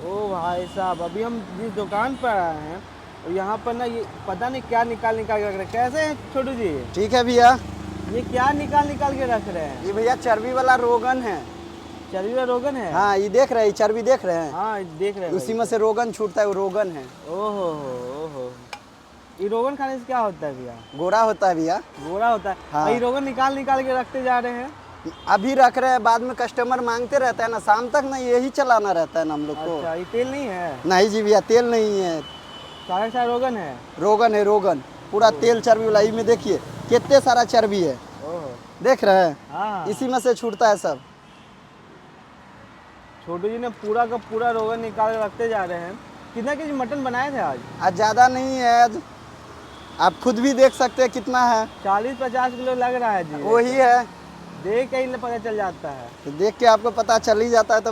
ओ भाई साहब, अभी हम जिस दुकान पर आए हैं और यहाँ पर ना ये पता नहीं क्या निकाल निकाल के रख रहे हैं। कैसे हैं छोटू जी? ठीक है भैया। ये क्या निकाल निकाल के रख रहे हैं? ये भैया चर्बी वाला रोगन है। चर्बी वाला रोगन है? हाँ ये देख रहे हैं, चर्बी देख रहे हैं। हाँ देख रहे हैं उसी भाई। में से रोगन छूटता है, वो रोगन है। ओहो ओहो। ये रोगन खाने से क्या होता है भैया? गोरा होता है भैया। गोरा होता है। हाँ। और ये रोगन निकाल निकाल के रखते जा रहे हैं। अभी रख रहे हैं, बाद में कस्टमर मांगते रहता है ना, शाम तक ना यही चलाना रहता है ना हम लोग को। अच्छा, ये तेल नहीं है? नहीं जी भैया, तेल नहीं है, सारा सारा रोगन है। रोगन है, रोगन पूरा तेल चर्बी वाला। में देखिए कितने सारा चर्बी है, ओहो। देख रहे हैं? हाँ। इसी में से छूटता है सब। छोटू जी ने पूरा का पूरा रोगन निकाल के रखते जा रहे हैं। कितना केजी मटन बनाए थे आज? आज ज़्यादा नहीं है, आज आप खुद भी देख सकते हैं कितना है। 40-50 किलो लग रहा है जी। वही है, देख के ही पता चल जाता है। तो देख के आपको पता चल ही जाता है। तो